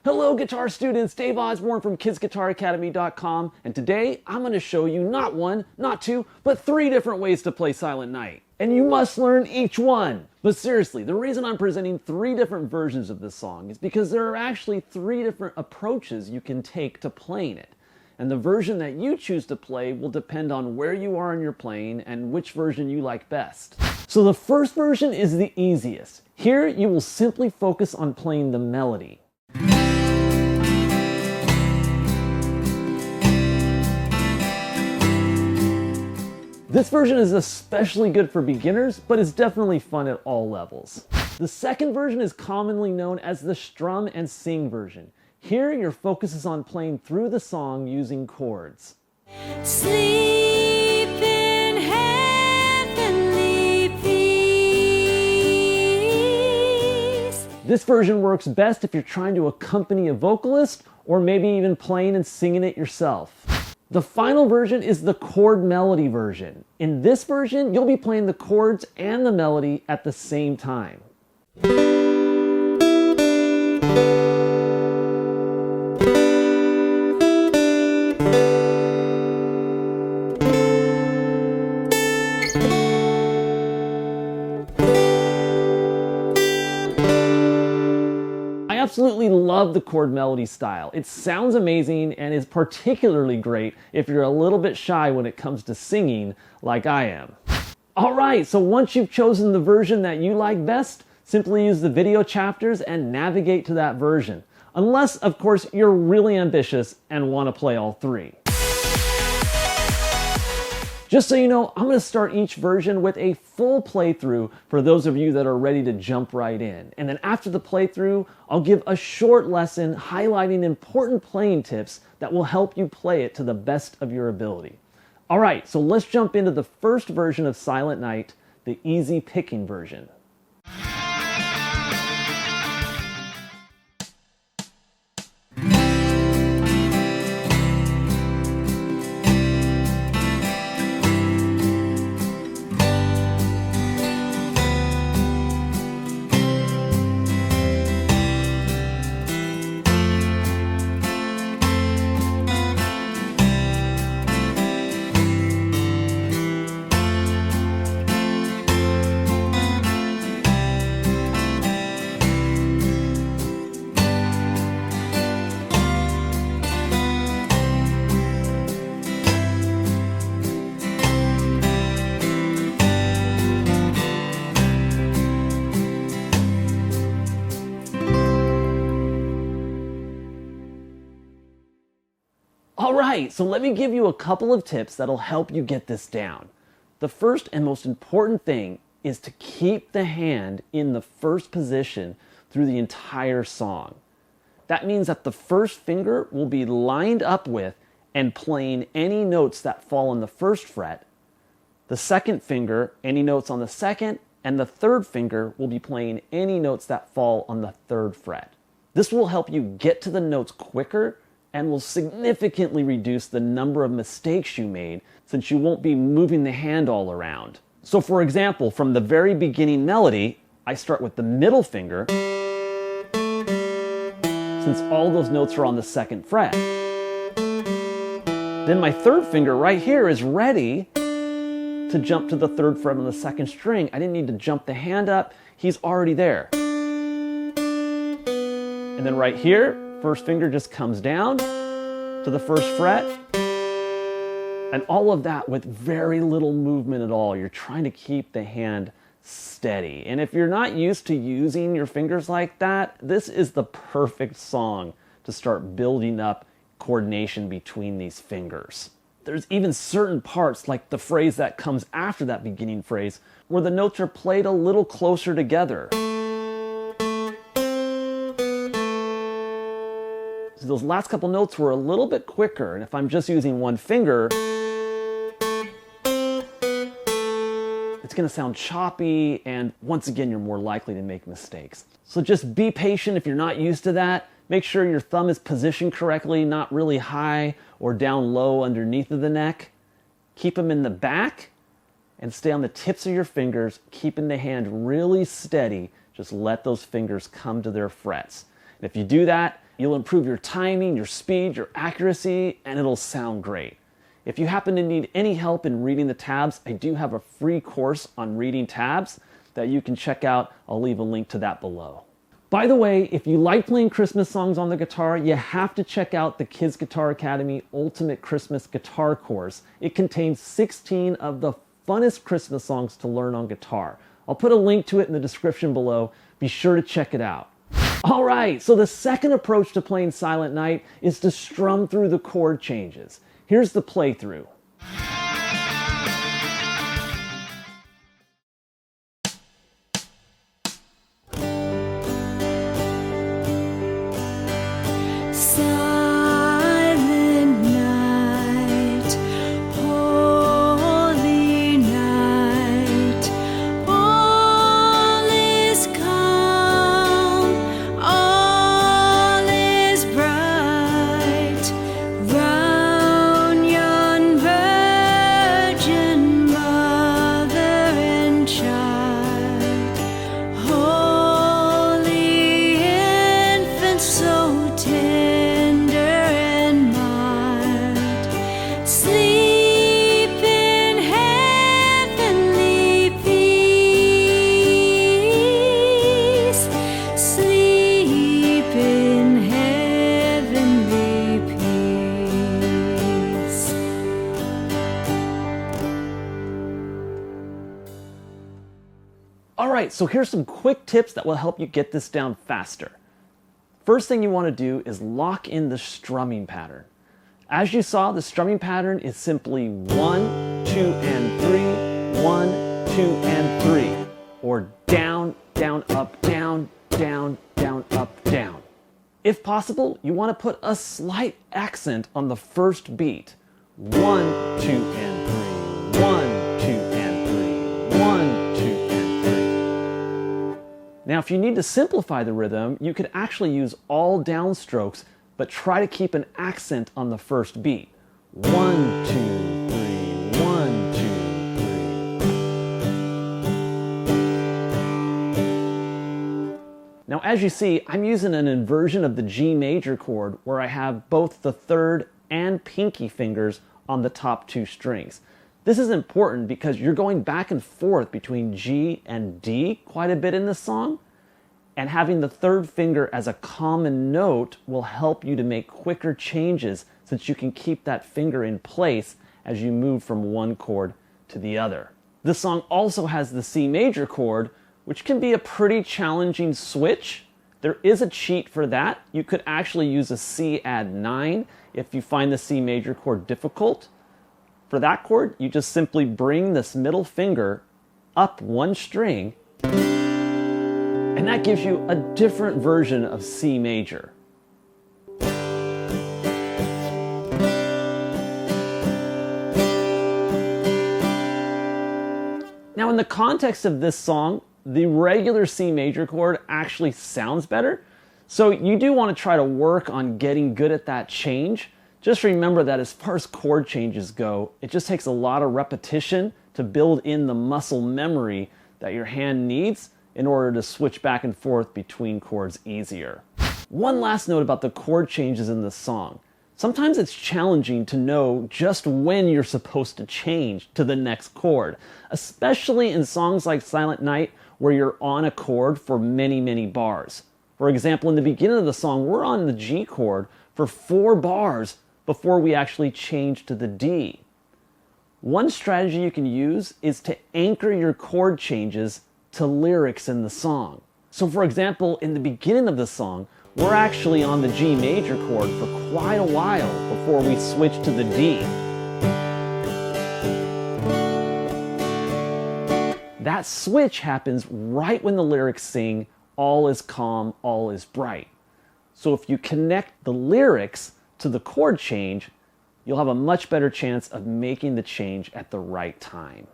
Hello guitar students, Dave Osborne from KidsGuitarAcademy.com, and today I'm going to show you not one, not two, but 3 different ways to play Silent Night. And you must learn each one! But seriously, the reason I'm presenting 3 different versions of this song is because there are actually 3 different approaches you can take to playing it. And the version that you choose to play will depend on where you are in your playing and which version you like best. So the first version is the easiest. Here you will simply focus on playing the melody. This version is especially good for beginners, but is definitely fun at all levels. The second version is commonly known as the strum and sing version. Here, your focus is on playing through the song using chords. Sleep in heavenly peace. This version works best if you're trying to accompany a vocalist or maybe even playing and singing it yourself. The final version is the chord melody version. In this version, you'll be playing the chords and the melody at the same time. I absolutely love the chord melody style. It sounds amazing and is particularly great if you're a little bit shy when it comes to singing like I am. Alright, so once you've chosen the version that you like best, simply use the video chapters and navigate to that version. Unless, of course, you're really ambitious and want to play all 3. Just so you know, I'm going to start each version with a full playthrough for those of you that are ready to jump right in. And then after the playthrough, I'll give a short lesson highlighting important playing tips that will help you play it to the best of your ability. Alright, so let's jump into the first version of Silent Night, the easy picking version. Alright, so let me give you a couple of tips that'll help you get this down. The first and most important thing is to keep the hand in the first position through the entire song. That means that the first finger will be lined up with and playing any notes that fall on the first fret. The second finger, any notes on the second, and the third finger will be playing any notes that fall on the third fret. This will help you get to the notes quicker and will significantly reduce the number of mistakes you made since you won't be moving the hand all around. So for example, from the very beginning melody, I start with the middle finger since all those notes are on the second fret. Then my third finger right here is ready to jump to the third fret on the second string. I didn't need to jump the hand up, he's already there. And then right here, first finger just comes down to the first fret, and all of that with very little movement at all. You're trying to keep the hand steady. And if you're not used to using your fingers like that, this is the perfect song to start building up coordination between these fingers. There's even certain parts, like the phrase that comes after that beginning phrase, where the notes are played a little closer together. So those last couple notes were a little bit quicker, and if I'm just using one finger, it's going to sound choppy, and once again, you're more likely to make mistakes. So just be patient if you're not used to that. Make sure your thumb is positioned correctly, not really high or down low underneath of the neck. Keep them in the back, and stay on the tips of your fingers, keeping the hand really steady. Just let those fingers come to their frets. And if you do that, You'll improve your timing, your speed, your accuracy, and it'll sound great. If you happen to need any help in reading the tabs, I do have a free course on reading tabs that you can check out. I'll leave a link to that below. By the way, if you like playing Christmas songs on the guitar, you have to check out the Kids Guitar Academy Ultimate Christmas Guitar Course. It contains 16 of the funnest Christmas songs to learn on guitar. I'll put a link to it in the description below. Be sure to check it out. All right, so the second approach to playing Silent Night is to strum through the chord changes. Here's the playthrough. Silent night, holy night, all is calm, all is bright, round yon virgin mother and child, holy infant so tender and mild, sleep in heavenly peace, sleep in heavenly peace. All right, so here's some quick tips that will help you get this down faster. First thing you want to do is lock in the strumming pattern. As you saw, the strumming pattern is simply 1, 2, and 3, 1, 2, and 3, or down, down, up, down, down, down, up, down. If possible, you want to put a slight accent on the first beat. 1, 2, and 3, 1, 2, and 3, 1, 2, and 3. Now, if you need to simplify the rhythm, you could actually use all downstrokes, but try to keep an accent on the first beat. 1, 2, 3, 1, 2, 3. Now, as you see, I'm using an inversion of the G major chord where I have both the third and pinky fingers on the top two strings. This is important because you're going back and forth between G and D quite a bit in this song, and having the third finger as a common note will help you to make quicker changes since you can keep that finger in place as you move from one chord to the other. This song also has the C major chord, which can be a pretty challenging switch. There is a cheat for that. You could actually use a C add 9 if you find the C major chord difficult. For that chord, you just simply bring this middle finger up one string, and that gives you a different version of C major. Now, in the context of this song, the regular C major chord actually sounds better. So you do want to try to work on getting good at that change. Just remember that as far as chord changes go, it just takes a lot of repetition to build in the muscle memory that your hand needs in order to switch back and forth between chords easier. One last note about the chord changes in this song. Sometimes it's challenging to know just when you're supposed to change to the next chord, especially in songs like Silent Night where you're on a chord for many, many bars. For example, in the beginning of the song, we're on the G chord for 4 bars before we actually change to the D. One strategy you can use is to anchor your chord changes to lyrics in the song. So for example, in the beginning of the song, we're actually on the G major chord for quite a while before we switch to the D. That switch happens right when the lyrics sing, "All is calm, all is bright." So if you connect the lyrics to the chord change, you'll have a much better chance of making the change at the right time.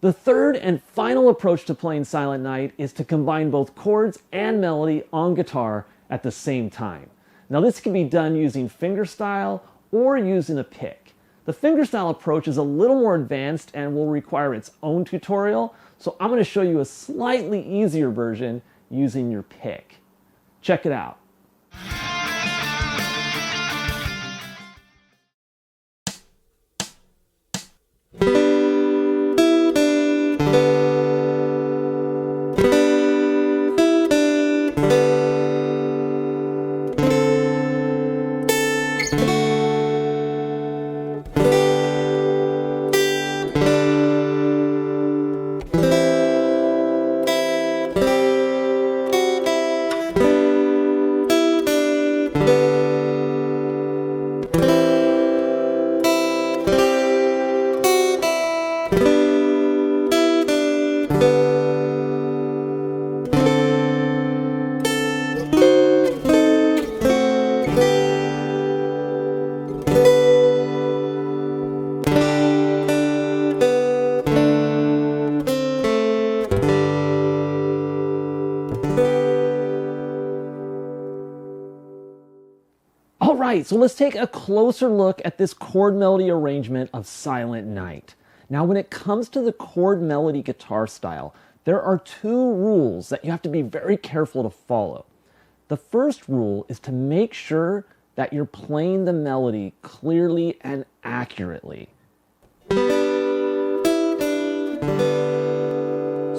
The third and final approach to playing Silent Night is to combine both chords and melody on guitar at the same time. Now this can be done using fingerstyle or using a pick. The fingerstyle approach is a little more advanced and will require its own tutorial, so I'm going to show you a slightly easier version using your pick. Check it out. All right, so let's take a closer look at this chord melody arrangement of Silent Night. Now, when it comes to the chord melody guitar style, there are two rules that you have to be very careful to follow. The first rule is to make sure that you're playing the melody clearly and accurately.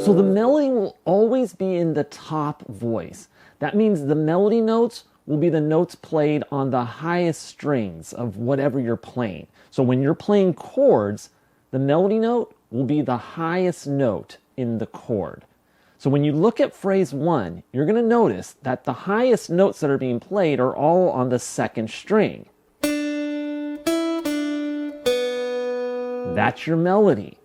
So the melody will always be in the top voice. That means the melody notes will be the notes played on the highest strings of whatever you're playing. So when you're playing chords, the melody note will be the highest note in the chord. So when you look at phrase 1, you're going to notice that the highest notes that are being played are all on the second string. That's your melody.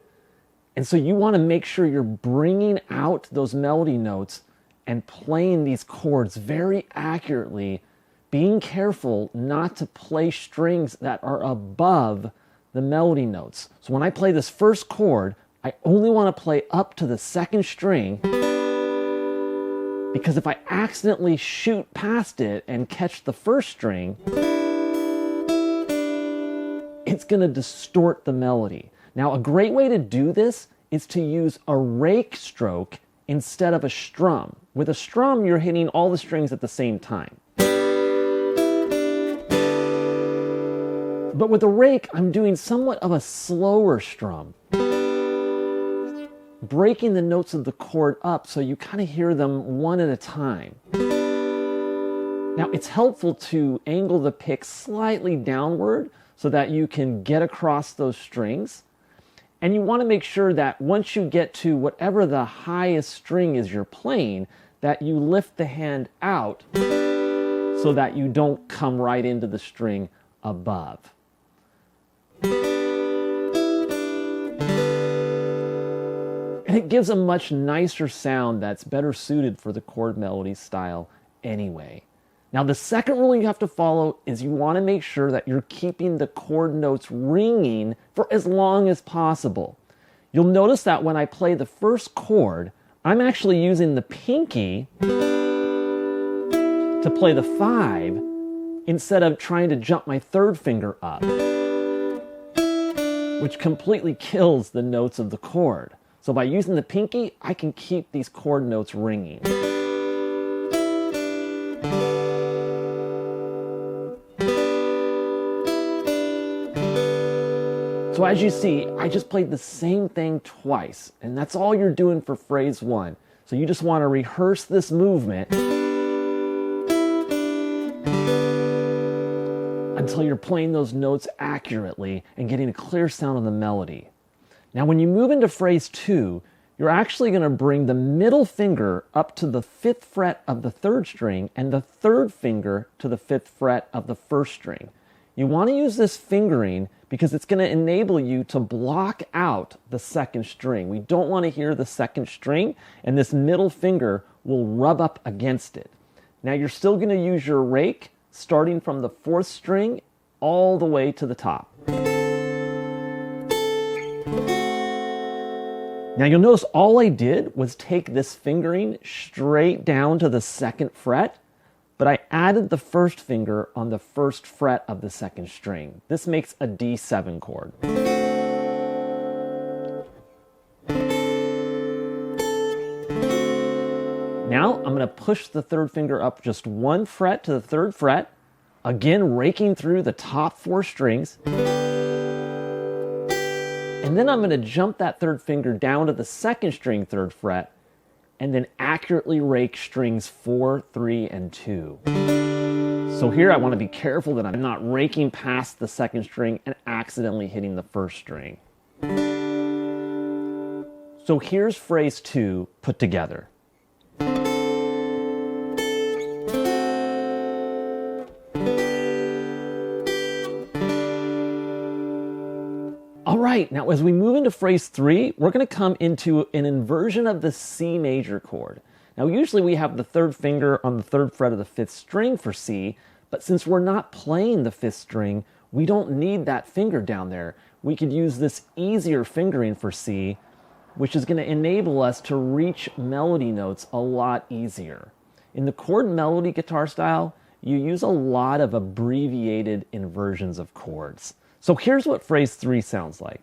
And so you want to make sure you're bringing out those melody notes and playing these chords very accurately, being careful not to play strings that are above the melody notes. So when I play this first chord, I only want to play up to the second string, because if I accidentally shoot past it and catch the first string, it's going to distort the melody. Now, a great way to do this is to use a rake stroke instead of a strum. With a strum, you're hitting all the strings at the same time. But with a rake, I'm doing somewhat of a slower strum, breaking the notes of the chord up so you kind of hear them one at a time. Now, it's helpful to angle the pick slightly downward so that you can get across those strings. And you want to make sure that once you get to whatever the highest string is you're playing, that you lift the hand out so that you don't come right into the string above. And it gives a much nicer sound that's better suited for the chord melody style anyway. Now, the second rule you have to follow is you want to make sure that you're keeping the chord notes ringing for as long as possible. You'll notice that when I play the first chord, I'm actually using the pinky to play the 5 instead of trying to jump my third finger up, which completely kills the notes of the chord. So by using the pinky, I can keep these chord notes ringing. So as you see, I just played the same thing twice, and that's all you're doing for phrase 1. So you just want to rehearse this movement until you're playing those notes accurately and getting a clear sound on the melody. Now when you move into phrase 2, you're actually going to bring the middle finger up to the 5th fret of the 3rd string and the 3rd finger to the 5th fret of the 1st string. You want to use this fingering because it's going to enable you to block out the 2nd string. We don't want to hear the 2nd string, and this middle finger will rub up against it. Now you're still going to use your rake starting from the 4th string all the way to the top. Now you'll notice all I did was take this fingering straight down to the 2nd fret, but I added the 1st finger on the 1st fret of the 2nd string. This makes a D7 chord. Now I'm going to push the 3rd finger up just 1 fret to the 3rd fret, again raking through the top 4 strings. And then I'm going to jump that 3rd finger down to the 2nd string 3rd fret, and then accurately rake strings 4, 3, and 2. So here I want to be careful that I'm not raking past the 2nd string and accidentally hitting the 1st string. So here's phrase 2 put together. right, now as we move into phrase 3, we're going to come into an inversion of the C major chord. Now usually we have the third finger on the third fret of the 5th string for C, but since we're not playing the 5th string, we don't need that finger down there. We could use this easier fingering for C, which is going to enable us to reach melody notes a lot easier. In the chord melody guitar style, you use a lot of abbreviated inversions of chords. So here's what phrase 3 sounds like.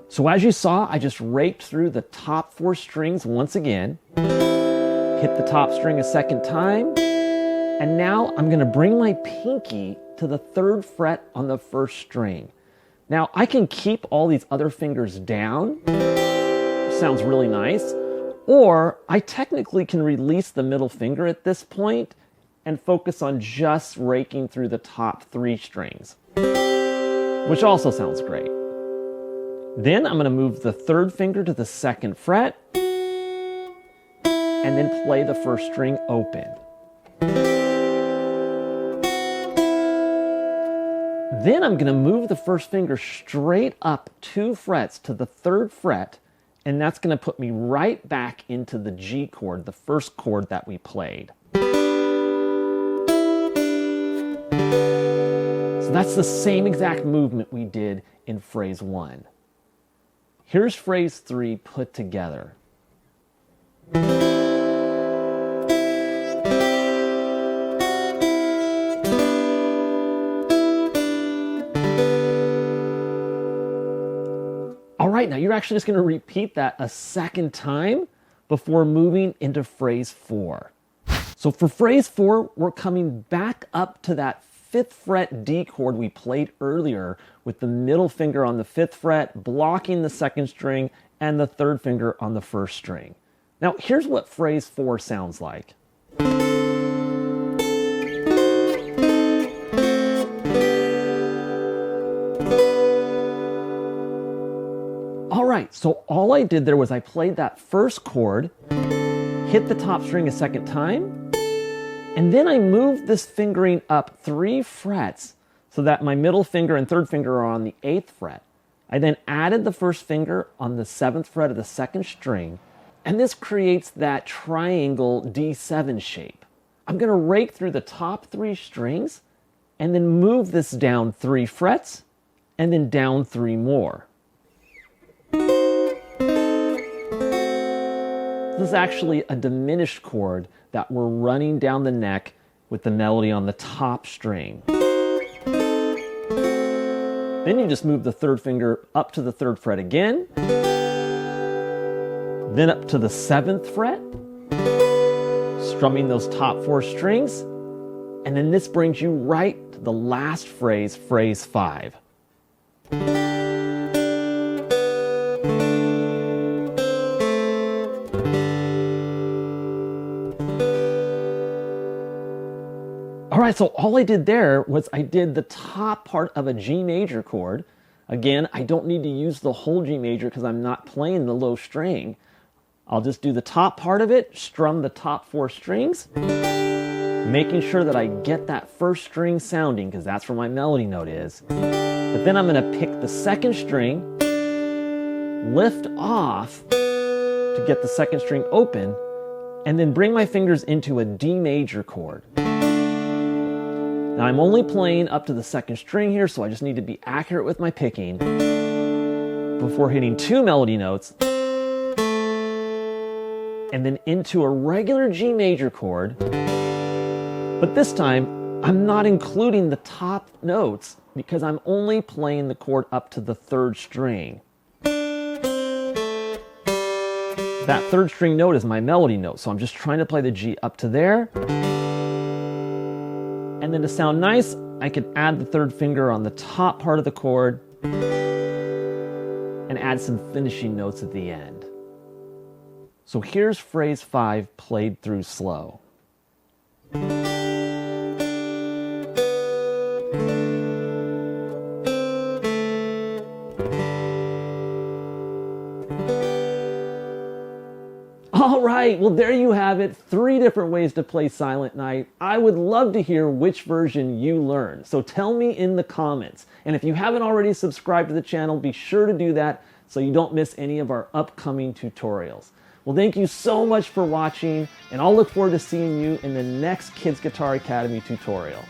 So as you saw, I just raked through the top 4 strings once again, hit the top string a second time, and now I'm going to bring my pinky to the 3rd fret on the 1st string. Now I can keep all these other fingers down, sounds really nice, or I technically can release the middle finger at this point and focus on just raking through the top 3 strings, which also sounds great. Then I'm going to move the 3rd finger to the 2nd fret and then play the 1st string open. Then I'm going to move the 1st finger straight up 2 frets to the 3rd fret, and that's going to put me right back into the G chord, the 1st chord that we played. So that's the same exact movement we did in phrase 1. Here's phrase 3 put together. All right, now you're actually just going to repeat that a second time before moving into phrase 4. So for phrase 4, we're coming back up to that 5th fret D chord we played earlier with the middle finger on the 5th fret, blocking the 2nd string, and the 3rd finger on the 1st string. Now here's what phrase 4 sounds like. All right, so all I did there was I played that 1st chord, hit the top string a second time, and then I moved this fingering up 3 frets so that my middle finger and 3rd finger are on the 8th fret. I then added the 1st finger on the 7th fret of the 2nd string, and this creates that triangle D7 shape. I'm going to rake through the top 3 strings and then move this down 3 frets and then down 3 more. This is actually a diminished chord that we're running down the neck with the melody on the top string. Then you just move the 3rd finger up to the 3rd fret again, then up to the 7th fret, strumming those top 4 strings, and then this brings you right to the last phrase, phrase 5. All right, so all I did there was I did the top part of a G major chord. Again, I don't need to use the whole G major because I'm not playing the low string. I'll just do the top part of it, strum the top 4 strings, making sure that I get that 1st string sounding because that's where my melody note is. But then I'm going to pick the 2nd string, lift off to get the 2nd string open, and then bring my fingers into a D major chord. Now I'm only playing up to the 2nd string here, so I just need to be accurate with my picking before hitting 2 melody notes and then into a regular G major chord. But this time, I'm not including the top notes because I'm only playing the chord up to the 3rd string. That 3rd string note is my melody note, so I'm just trying to play the G up to there. And then to sound nice, I could add the 3rd finger on the top part of the chord and add some finishing notes at the end. So here's phrase 5 played through slow. All right, well, there you have it. 3 different ways to play Silent Night. I would love to hear which version you learned, so tell me in the comments. And if you haven't already subscribed to the channel, be sure to do that so you don't miss any of our upcoming tutorials. Well, thank you so much for watching, and I'll look forward to seeing you in the next Kids Guitar Academy tutorial.